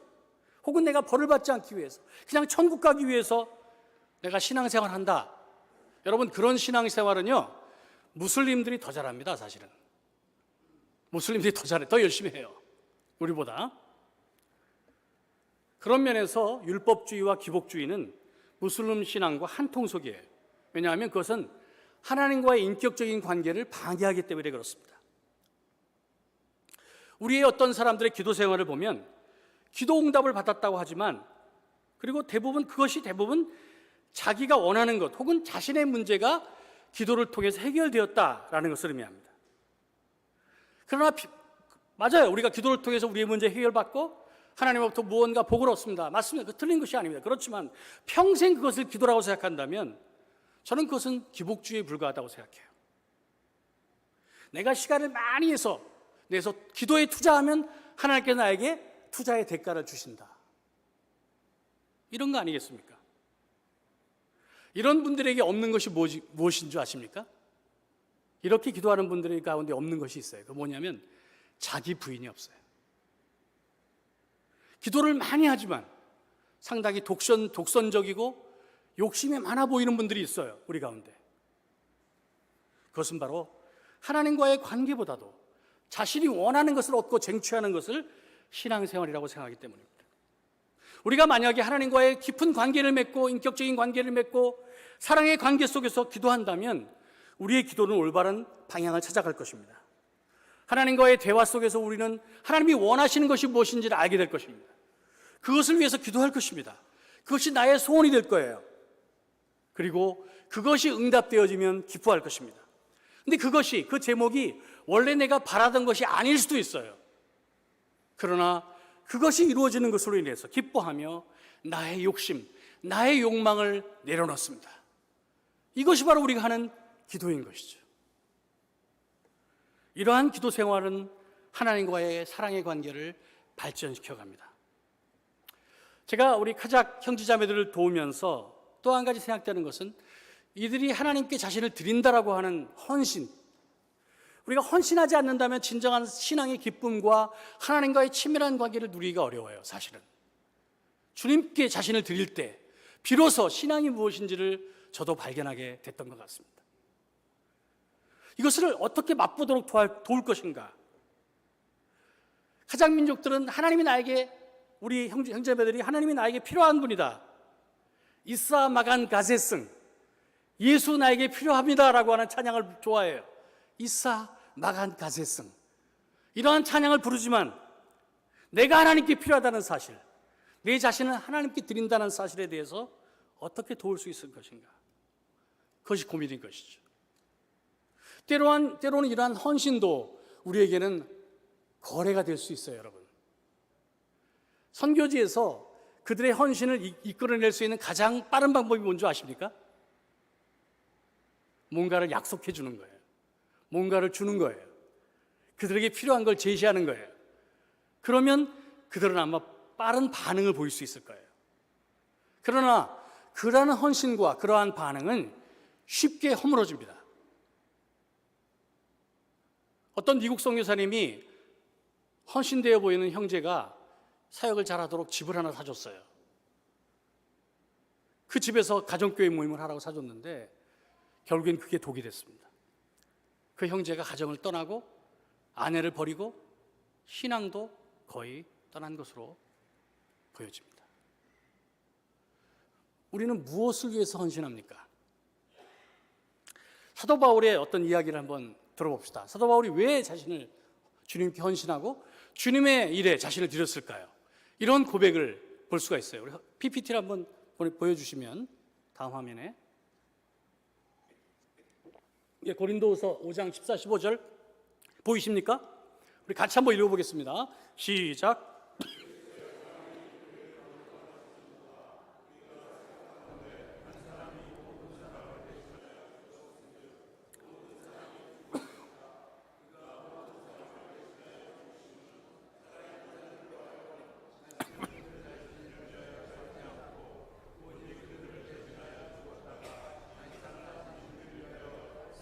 혹은 내가 벌을 받지 않기 위해서, 그냥 천국 가기 위해서 내가 신앙생활을 한다. 여러분, 그런 신앙생활은요, 무슬림들이 더 잘합니다. 사실은 무슬림들이 더 잘해, 더 열심히 해요, 우리보다. 그런 면에서 율법주의와 기복주의는 무슬림 신앙과 한통속이에요. 왜냐하면 그것은 하나님과의 인격적인 관계를 방해하기 때문에 그렇습니다. 우리의 어떤 사람들의 기도 생활을 보면 기도 응답을 받았다고 하지만, 그리고 그것이 대부분 자기가 원하는 것 혹은 자신의 문제가 기도를 통해서 해결되었다라는 것을 의미합니다. 그러나 맞아요, 우리가 기도를 통해서 우리의 문제 해결받고 하나님으로부터 무언가 복을 얻습니다. 맞습니다. 그 틀린 것이 아닙니다. 그렇지만 평생 그것을 기도라고 생각한다면 저는 그것은 기복주의에 불과하다고 생각해요. 내가 시간을 많이 내서 기도에 투자하면 하나님께서 나에게 투자의 대가를 주신다, 이런 거 아니겠습니까? 이런 분들에게 없는 것이 무엇인 줄 아십니까? 이렇게 기도하는 분들 가운데 없는 것이 있어요. 그 뭐냐면 자기 부인이 없어요. 기도를 많이 하지만 상당히 독선적이고 욕심이 많아 보이는 분들이 있어요, 우리 가운데. 그것은 바로 하나님과의 관계보다도 자신이 원하는 것을 얻고 쟁취하는 것을 신앙생활이라고 생각하기 때문입니다. 우리가 만약에 하나님과의 깊은 관계를 맺고 인격적인 관계를 맺고 사랑의 관계 속에서 기도한다면 우리의 기도는 올바른 방향을 찾아갈 것입니다. 하나님과의 대화 속에서 우리는 하나님이 원하시는 것이 무엇인지를 알게 될 것입니다. 그것을 위해서 기도할 것입니다. 그것이 나의 소원이 될 거예요. 그리고 그것이 응답되어지면 기뻐할 것입니다. 근데 그 제목이 원래 내가 바라던 것이 아닐 수도 있어요. 그러나 그것이 이루어지는 것으로 인해서 기뻐하며 나의 욕심, 나의 욕망을 내려놓습니다. 이것이 바로 우리가 하는 기도인 것이죠. 이러한 기도 생활은 하나님과의 사랑의 관계를 발전시켜 갑니다. 제가 우리 카작 형제자매들을 도우면서 또 한 가지 생각되는 것은 이들이 하나님께 자신을 드린다라고 하는 헌신, 우리가 헌신하지 않는다면 진정한 신앙의 기쁨과 하나님과의 친밀한 관계를 누리기가 어려워요. 사실은 주님께 자신을 드릴 때 비로소 신앙이 무엇인지를 저도 발견하게 됐던 것 같습니다. 이것을 어떻게 맛보도록 도울 것인가? 카작 민족들은 하나님이 나에게, 우리 형제배들이 하나님이 나에게 필요한 분이다, 이사 마간 가세승, 예수 나에게 필요합니다라고 하는 찬양을 좋아해요. 이사 마간 가세승, 이러한 찬양을 부르지만 내가 하나님께 필요하다는 사실, 내 자신을 하나님께 드린다는 사실에 대해서 어떻게 도울 수 있을 것인가? 그것이 고민인 것이죠. 때로는 이러한 헌신도 우리에게는 거래가 될 수 있어요, 여러분. 선교지에서 그들의 헌신을 이끌어낼 수 있는 가장 빠른 방법이 뭔지 아십니까? 뭔가를 약속해 주는 거예요. 뭔가를 주는 거예요. 그들에게 필요한 걸 제시하는 거예요. 그러면 그들은 아마 빠른 반응을 보일 수 있을 거예요. 그러나 그러한 헌신과 그러한 반응은 쉽게 허물어집니다. 어떤 미국 선교사님이 헌신되어 보이는 형제가 사역을 잘하도록 집을 하나 사줬어요. 그 집에서 가정교회 모임을 하라고 사줬는데 결국엔 그게 독이 됐습니다. 그 형제가 가정을 떠나고 아내를 버리고 신앙도 거의 떠난 것으로 보여집니다. 우리는 무엇을 위해서 헌신합니까? 사도 바울의 어떤 이야기를 한번 들어봅시다. 사도 바울이 왜 자신을 주님께 헌신하고 주님의 일에 자신을 드렸을까요? 이런 고백을 볼 수가 있어요. 우리 PPT를 한번 보여주시면, 다음 화면에 고린도후서 5장 14, 15절 보이십니까? 우리 같이 한번 읽어보겠습니다. 시작.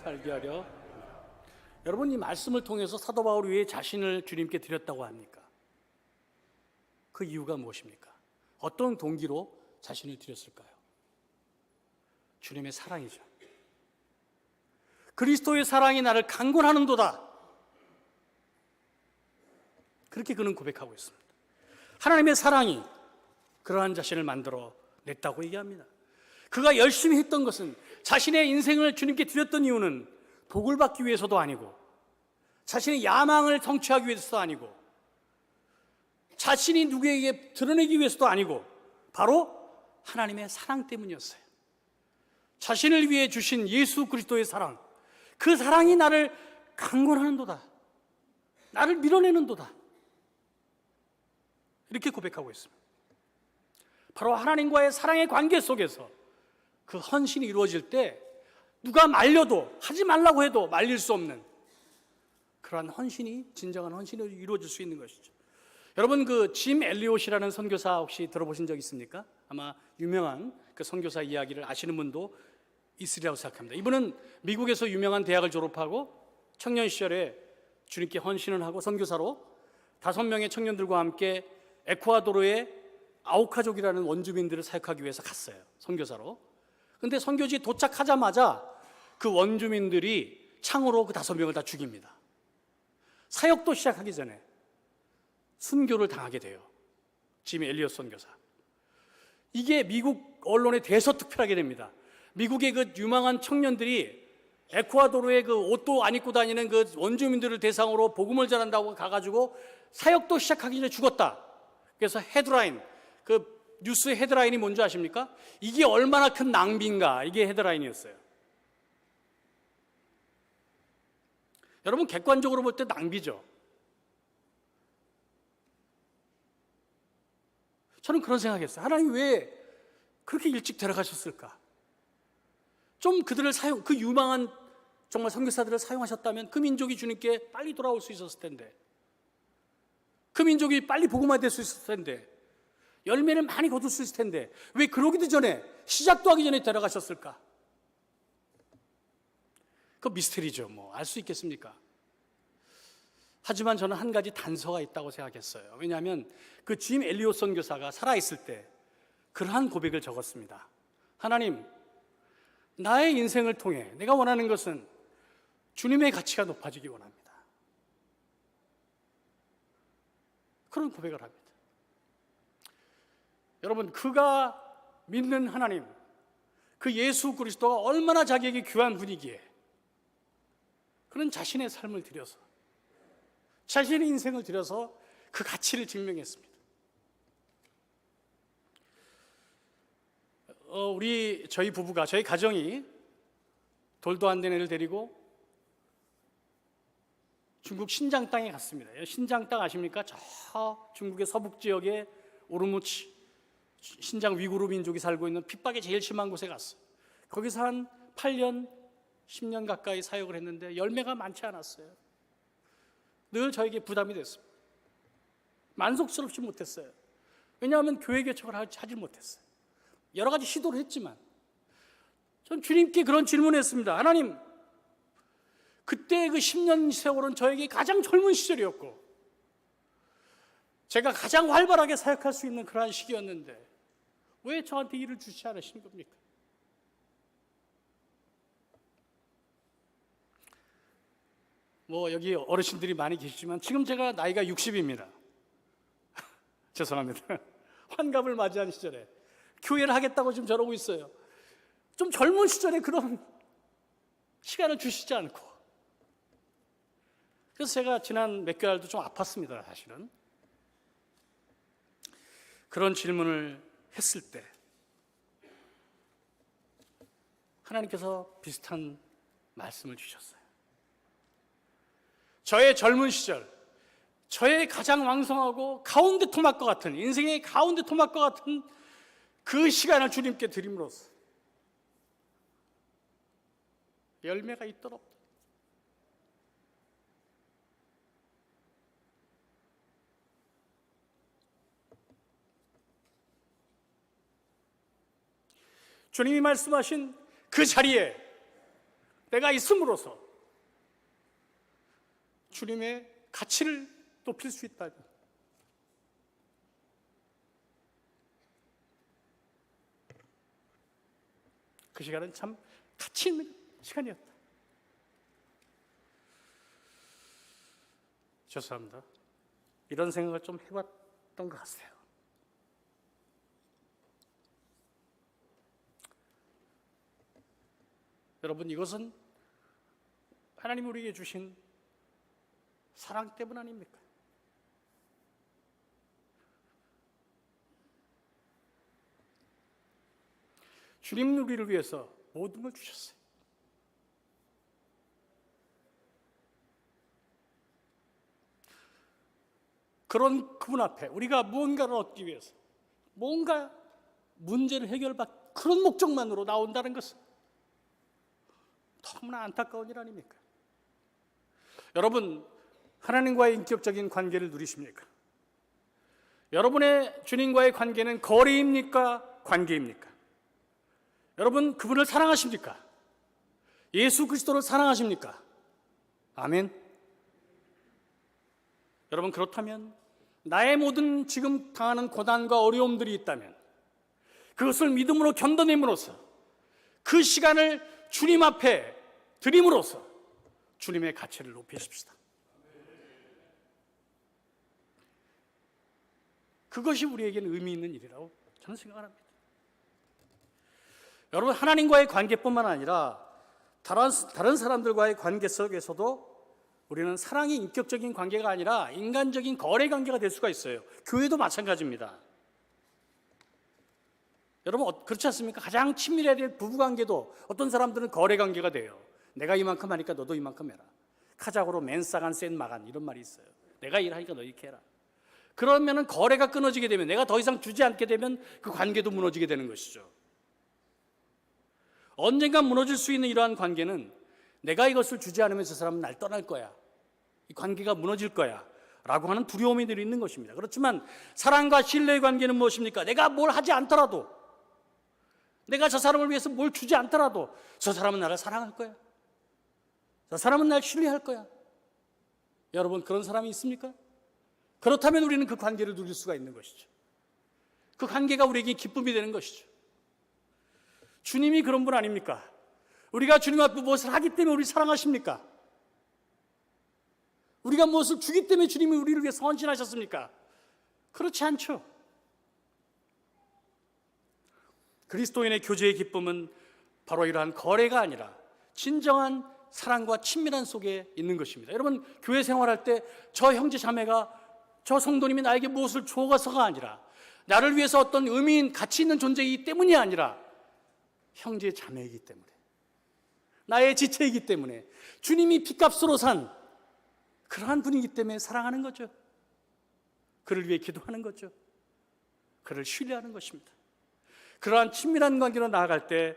살게 하려. 여러분, 이 말씀을 통해서 사도 바울이 왜 자신을 주님께 드렸다고 합니까? 그 이유가 무엇입니까? 어떤 동기로 자신을 드렸을까요? 주님의 사랑이죠. 그리스도의 사랑이 나를 강권하는도다. 그렇게 그는 고백하고 있습니다. 하나님의 사랑이 그러한 자신을 만들어 냈다고 얘기합니다. 그가 열심히 했던 것은, 자신의 인생을 주님께 드렸던 이유는 복을 받기 위해서도 아니고, 자신의 야망을 성취하기 위해서도 아니고, 자신이 누구에게 드러내기 위해서도 아니고, 바로 하나님의 사랑 때문이었어요. 자신을 위해 주신 예수 그리스도의 사랑, 그 사랑이 나를 강권하는도다, 나를 밀어내는도다, 이렇게 고백하고 있습니다. 바로 하나님과의 사랑의 관계 속에서 그 헌신이 이루어질 때 누가 말려도, 하지 말라고 해도 말릴 수 없는 그러한 헌신이, 진정한 헌신이 이루어질 수 있는 것이죠. 여러분, 그 짐 엘리엇이라는 선교사 혹시 들어보신 적 있습니까? 아마 유명한 그 선교사 이야기를 아시는 분도 있으리라고 생각합니다. 이분은 미국에서 유명한 대학을 졸업하고 청년 시절에 주님께 헌신을 하고 선교사로 5명의 청년들과 함께 에쿠아도르의 아우카족이라는 원주민들을 사역하기 위해서 갔어요, 선교사로. 근데 선교지에 도착하자마자 그 원주민들이 창으로 그 5명을 다 죽입니다. 사역도 시작하기 전에 순교를 당하게 돼요, 짐 엘리엇 선교사. 이게 미국 언론에 대서특필하게 됩니다. 미국의 그 유망한 청년들이 에쿠아도르의 그 옷도 안 입고 다니는 그 원주민들을 대상으로 복음을 전한다고 가가지고 사역도 시작하기 전에 죽었다. 그래서 헤드라인, 그 뉴스의 헤드라인이 뭔지 아십니까? 이게 얼마나 큰 낭비인가, 이게 헤드라인이었어요. 여러분, 객관적으로 볼 때 낭비죠. 저는 그런 생각했어요. 하나님 왜 그렇게 일찍 데려가셨을까? 좀 그들을 그 유망한 정말 선교사들을 사용하셨다면 그 민족이 주님께 빨리 돌아올 수 있었을 텐데, 그 민족이 빨리 복음화될 수 있었을 텐데, 열매를 많이 거둘 수 있을 텐데, 왜 그러기도 전에, 시작도 하기 전에 데려가셨을까? 그 미스테리죠. 뭐 알 수 있겠습니까? 하지만 저는 한 가지 단서가 있다고 생각했어요. 왜냐하면 그 짐 엘리엇 선교사가 살아있을 때 그러한 고백을 적었습니다. 하나님, 나의 인생을 통해 내가 원하는 것은 주님의 가치가 높아지기 원합니다. 그런 고백을 합니다. 여러분, 그가 믿는 하나님, 그 예수 그리스도가 얼마나 자기에게 귀한 분이기에 그는 자신의 삶을 들여서, 자신의 인생을 들여서 그 가치를 증명했습니다. 저희 부부가, 저희 가정이 돌도 안 된 애를 데리고 중국 신장 땅에 갔습니다. 신장 땅 아십니까? 저 중국의 서북 지역에 우르무치, 신장 위구르 민족이 살고 있는 핍박이 제일 심한 곳에 갔어요. 거기서 한 8년, 10년 가까이 사역을 했는데 열매가 많지 않았어요. 늘 저에게 부담이 됐습니다. 만족스럽지 못했어요. 왜냐하면 교회 개척을 하지 못했어요. 여러 가지 시도를 했지만 전 주님께 그런 질문을 했습니다. 하나님, 그때 그 10년 세월은 저에게 가장 젊은 시절이었고 제가 가장 활발하게 사역할 수 있는 그러한 시기였는데 왜 저한테 일을 주시지 않으신 겁니까? 뭐 여기 어르신들이 많이 계시지만 지금 제가 나이가 60입니다. 죄송합니다. 환갑을 맞이한 시절에 교회를 하겠다고 지금 저러고 있어요. 좀 젊은 시절에 그런 시간을 주시지 않고. 그래서 제가 지난 몇 개월도 좀 아팠습니다, 사실은. 그런 질문을 했을 때 하나님께서 비슷한 말씀을 주셨어요. 저의 젊은 시절, 저의 가장 왕성하고 가운데 토막과 같은, 인생의 가운데 토막과 같은 그 시간을 주님께 드림으로써 열매가 있도록 주님이 말씀하신 그 자리에 내가 있음으로써 주님의 가치를 높일 수 있다. 그 시간은 참 가치 있는 시간이었다. 죄송합니다. 이런 생각을 좀 해봤던 것 같아요. 여러분, 이것은 하나님이 우리에게 주신 사랑 때문 아닙니까? 주님 우리를 위해서 모든 걸 주셨어요. 그런 그분 앞에 우리가 무언가를 얻기 위해서 뭔가 문제를 해결받 그런 목적만으로 나온다는 것은 너무나 안타까운 일 아닙니까? 여러분, 하나님과의 인격적인 관계를 누리십니까? 여러분의 주님과의 관계는 거래입니까? 관계입니까? 여러분, 그분을 사랑하십니까? 예수 그리스도를 사랑하십니까? 아멘. 여러분, 그렇다면 나의 모든 지금 당하는 고난과 어려움들이 있다면 그것을 믿음으로 견뎌냄으로써 그 시간을 주님 앞에 드림으로써 주님의 가치를 높이십시다. 그것이 우리에게는 의미 있는 일이라고 저는 생각합니다. 여러분, 하나님과의 관계뿐만 아니라 다른 사람들과의 관계 속에서도 우리는 사랑이 인격적인 관계가 아니라 인간적인 거래 관계가 될 수가 있어요. 교회도 마찬가지입니다. 여러분, 그렇지 않습니까? 가장 친밀해야 될 부부관계도 어떤 사람들은 거래 관계가 돼요. 내가 이만큼 하니까 너도 이만큼 해라. 카자고로 맨싸간 센 마간 이런 말이 있어요. 내가 일하니까 너 이렇게 해라. 그러면은 거래가 끊어지게 되면, 내가 더 이상 주지 않게 되면 그 관계도 무너지게 되는 것이죠. 언젠가 무너질 수 있는 이러한 관계는 내가 이것을 주지 않으면 저 사람은 날 떠날 거야, 이 관계가 무너질 거야 라고 하는 두려움이 늘 있는 것입니다. 그렇지만 사랑과 신뢰의 관계는 무엇입니까? 내가 뭘 하지 않더라도, 내가 저 사람을 위해서 뭘 주지 않더라도 저 사람은 나를 사랑할 거야, 저 사람은 날 신뢰할 거야. 여러분, 그런 사람이 있습니까? 그렇다면 우리는 그 관계를 누릴 수가 있는 것이죠. 그 관계가 우리에게 기쁨이 되는 것이죠. 주님이 그런 분 아닙니까? 우리가 주님 앞에 무엇을 하기 때문에 우리 사랑하십니까? 우리가 무엇을 주기 때문에 주님이 우리를 위해 헌신하셨습니까? 그렇지 않죠. 그리스도인의 교제의 기쁨은 바로 이러한 거래가 아니라 진정한 사랑과 친밀한 속에 있는 것입니다. 여러분, 교회 생활할 때 저 형제 자매가, 저 성도님이 나에게 무엇을 줘서가 아니라 나를 위해서 어떤 의미, 가치 있는 존재이기 때문이 아니라 형제 자매이기 때문에, 나의 지체이기 때문에, 주님이 핏값으로 산 그러한 분이기 때문에 사랑하는 거죠. 그를 위해 기도하는 거죠. 그를 신뢰하는 것입니다. 그러한 친밀한 관계로 나아갈 때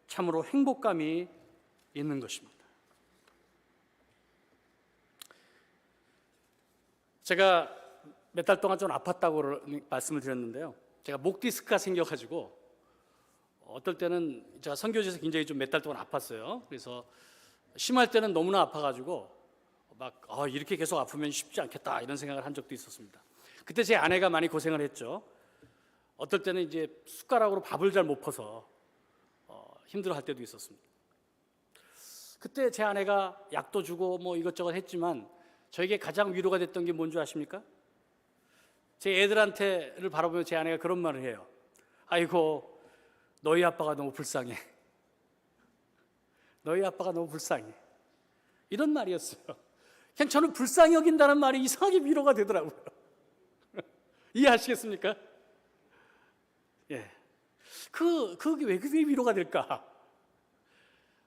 참으로 행복감이 있는 것입니다. 제가 몇 달 동안 좀 아팠다고 말씀을 드렸는데요. 제가 목 디스크가 생겨가지고 어떨 때는 제가 선교지에서 굉장히 좀 몇 달 동안 아팠어요. 그래서 심할 때는 너무나 아파가지고 막 이렇게 계속 아프면 쉽지 않겠다 이런 생각을 한 적도 있었습니다. 그때 제 아내가 많이 고생을 했죠. 어떨 때는 이제 숟가락으로 밥을 잘 못 퍼서 힘들어할 때도 있었습니다. 그때 제 아내가 약도 주고 뭐 이것저것 했지만 저에게 가장 위로가 됐던 게 뭔지 아십니까? 제 애들한테를 바라보며 제 아내가 그런 말을 해요. 아이고, 너희 아빠가 너무 불쌍해. 너희 아빠가 너무 불쌍해. 이런 말이었어요. 그냥 저는 불쌍히 여긴다는 말이 이상하게 위로가 되더라고요. 이해하시겠습니까? 예. 그게 왜 위로가 될까?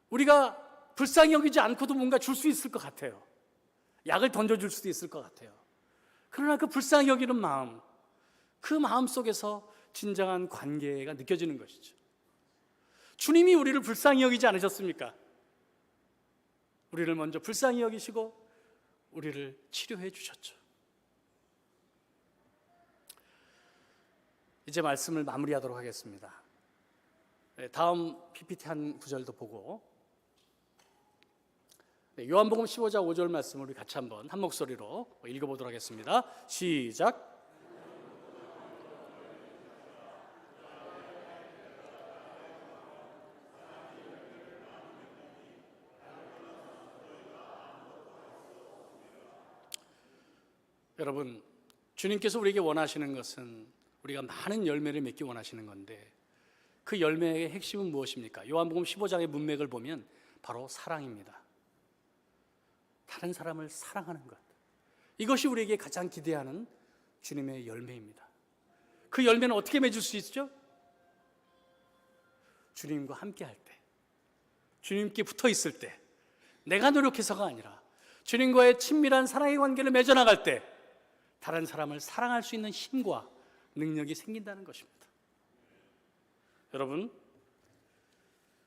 우리가 불쌍히 여기지 않고도 뭔가 줄 수 있을 것 같아요. 약을 던져줄 수도 있을 것 같아요. 그러나 그 불쌍히 여기는 마음, 그 마음 속에서 진정한 관계가 느껴지는 것이죠. 주님이 우리를 불쌍히 여기지 않으셨습니까? 우리를 먼저 불쌍히 여기시고 우리를 치료해 주셨죠. 이제 말씀을 마무리하도록 하겠습니다. 다음 PPT 한 구절도 보고, 요한복음 15장 5절 말씀을 우리 같이 한번 한 목소리로 읽어보도록 하겠습니다. 시작. 여러분, 주님께서 우리에게 원하시는 것은 우리가 많은 열매를 맺기 원하시는 건데 그 열매의 핵심은 무엇입니까? 요한복음 15장의 문맥을 보면 바로 사랑입니다. 다른 사람을 사랑하는 것, 이것이 우리에게 가장 기대하는 주님의 열매입니다. 그 열매는 어떻게 맺을 수 있죠? 주님과 함께 할 때, 주님께 붙어 있을 때, 내가 노력해서가 아니라 주님과의 친밀한 사랑의 관계를 맺어나갈 때 다른 사람을 사랑할 수 있는 힘과 능력이 생긴다는 것입니다. 여러분,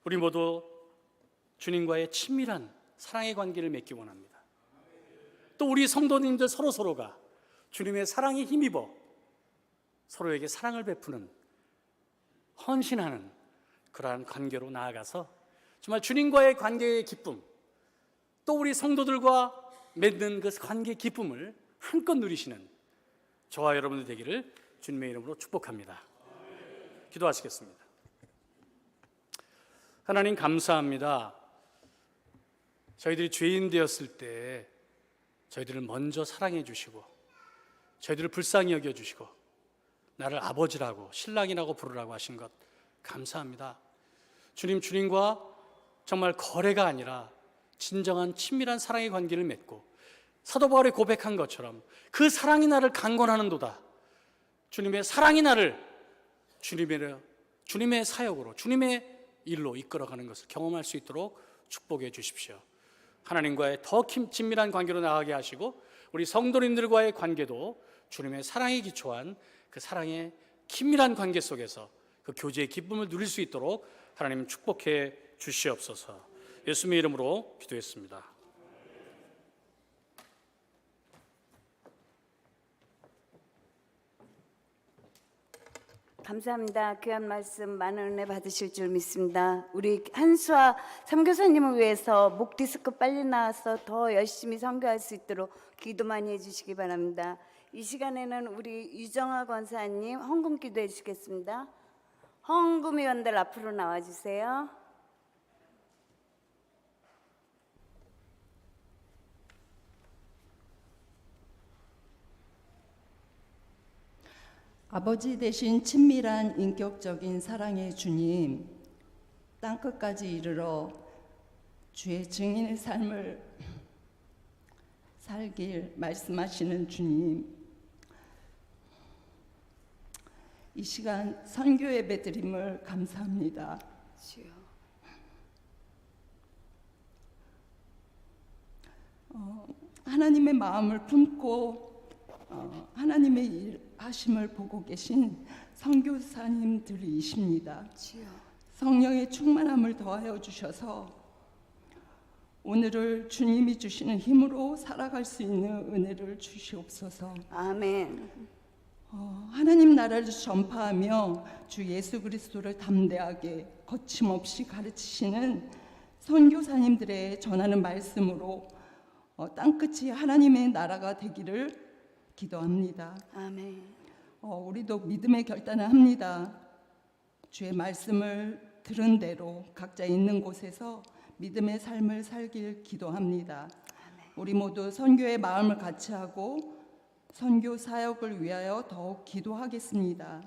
우리 모두 주님과의 친밀한 사랑의 관계를 맺기 원합니다. 또 우리 성도님들 서로가 주님의 사랑에 힘입어 서로에게 사랑을 베푸는, 헌신하는 그러한 관계로 나아가서 정말 주님과의 관계의 기쁨, 또 우리 성도들과 맺는 그 관계의 기쁨을 한껏 누리시는 저와 여러분들 되기를 주님의 이름으로 축복합니다. 기도하시겠습니다. 하나님 감사합니다. 저희들이 죄인 되었을 때 저희들을 먼저 사랑해 주시고 저희들을 불쌍히 여겨 주시고 나를 아버지라고 신랑이라고 부르라고 하신 것 감사합니다. 주님과 정말 거래가 아니라 진정한 친밀한 사랑의 관계를 맺고 사도 바울이 고백한 것처럼 그 사랑이 나를 강권하는도다. 주님의 사랑이 나를 주님의 사역으로, 주님의 일로 이끌어가는 것을 경험할 수 있도록 축복해 주십시오. 하나님과의 더 친밀한 관계로 나가게 하시고 우리 성도님들과의 관계도 주님의 사랑에 기초한 그 사랑의 긴밀한 관계 속에서 그 교제의 기쁨을 누릴 수 있도록 하나님 축복해 주시옵소서. 예수님의 이름으로 기도했습니다. 감사합니다. 귀한 말씀 많은 은혜 받으실 줄 믿습니다. 우리 한수아 선교사님을 위해서 목 디스크 빨리 나와서 더 열심히 선교할 수 있도록 기도 많이 해주시기 바랍니다. 이 시간에는 우리 유정아 권사님 헌금 기도해 주시겠습니다. 헌금 위원들 앞으로 나와주세요. 아버지 대신 친밀한 인격적인 사랑의 주님, 땅끝까지 이르러 주의 증인의 삶을 살길 말씀하시는 주님, 이 시간 선교 예배 드림을 감사합니다. 주여. 하나님의 마음을 품고 하나님의 일 하심을 보고 계신 선교사님들이십니다. 주여. 성령의 충만함을 더하여 주셔서 오늘을 주님이 주시는 힘으로 살아갈 수 있는 은혜를 주시옵소서. 아멘. 하나님 나라를 전파하며 주 예수 그리스도를 담대하게 거침없이 가르치시는 선교사님들의 전하는 말씀으로 땅끝이 하나님의 나라가 되기를 기도합니다. 아멘. 우리도 믿음의 결단을 합니다. 주의 말씀을 들은 대로 각자 있는 곳에서 믿음의 삶을 살길 기도합니다. 우리 모두 선교의 마음을 같이 하고 선교 사역을 위하여 더욱 기도하겠습니다.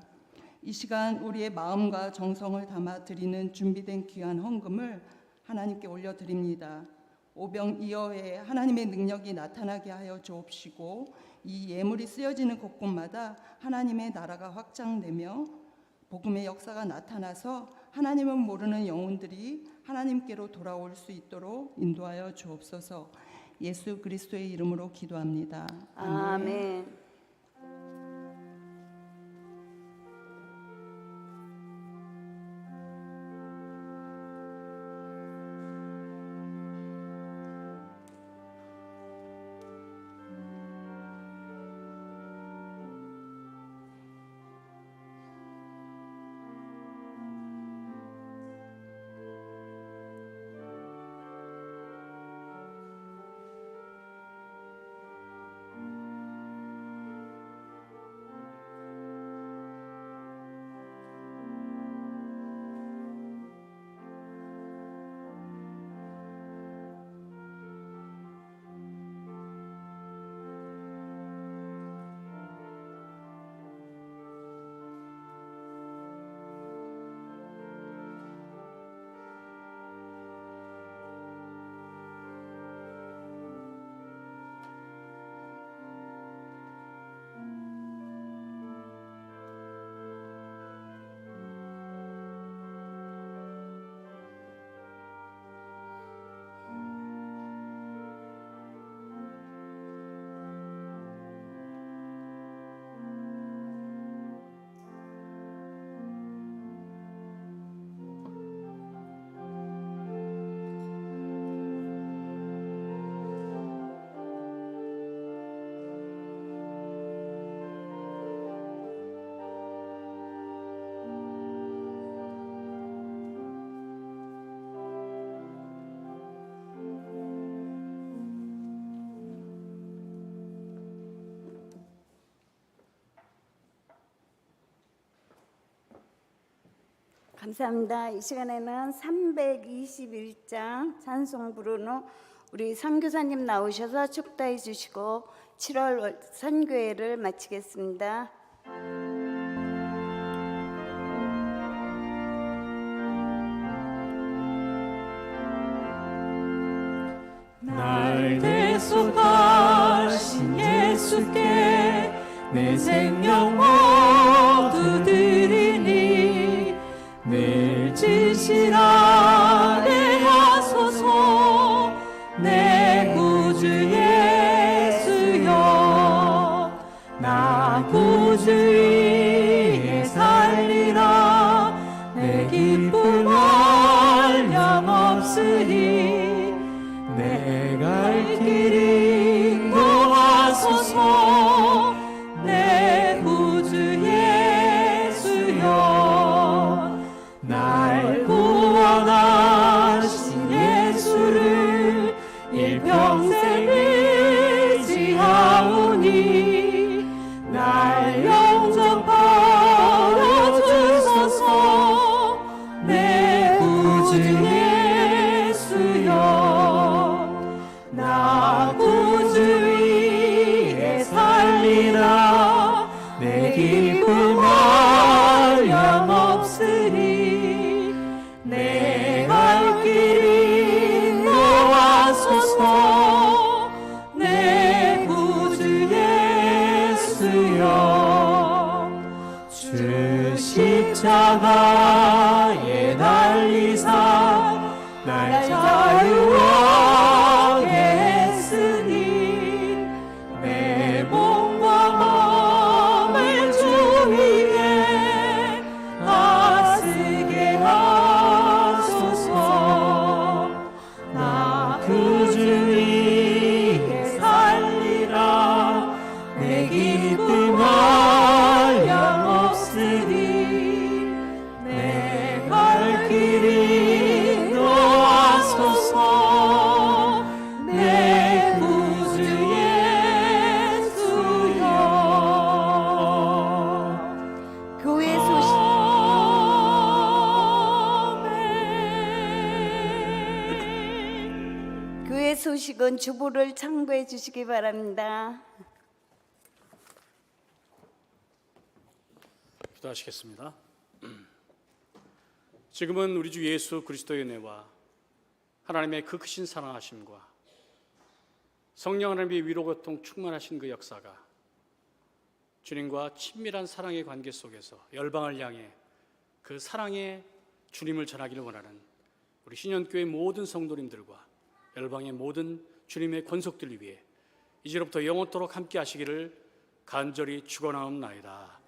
이 시간 우리의 마음과 정성을 담아 드리는 준비된 귀한 헌금을 하나님께 올려드립니다. 오병이어에 하나님의 능력이 나타나게 하여 주옵시고 이 예물이 쓰여지는 곳곳마다 하나님의 나라가 확장되며 복음의 역사가 나타나서 하나님을 모르는 영혼들이 하나님께로 돌아올 수 있도록 인도하여 주옵소서. 예수 그리스도의 이름으로 기도합니다. 아멘. 감사합니다. 이 시간에는 321장 찬송 부르는 우리 선교사님 나오셔서 축도해 주시고 7월 선교회를 마치겠습니다. 날 대속하신 예수께 내 생명 모두 드리니 늘 진실하게 하소서 내 구주 예수여 나 구주 위에 살리라 내 기쁨 한량없으리 내 갈 길이 인도하소서 내 구주 예수여 날 구원하신 예수를 일평생 의지하오니 날 영접하여 주소서 내 구주 예수여 나 구주 위에 살리라 내 기쁨 한량없으리 내 갈 길이 인도하소서 내 구주 예수여 주 십자가에 달리사 날 자유하게 했으니 내 몸과 마음을 주 위에 다스게 하소서 나 구주 위에 살리라 내 기쁨 한량없으리 내 갈 길이 인도하소서 내 구주 예수여 교회 소식 교회 소식은 주보를 참고해 주시기 바랍니다. 기도하시겠습니다. 지금은 우리 주 예수 그리스도의 은혜와 하나님의 그 크신 사랑하심과 성령 하나님의 위로 고통 충만하신 그 역사가 주님과 친밀한 사랑의 관계 속에서 열방을 향해 그 사랑의 주님을 전하기를 원하는 우리 신현교회 모든 성도님들과 열방의 모든 주님의 권속들을 위해 이제로부터 영원토록 함께 하시기를 간절히 축원하옵나이다.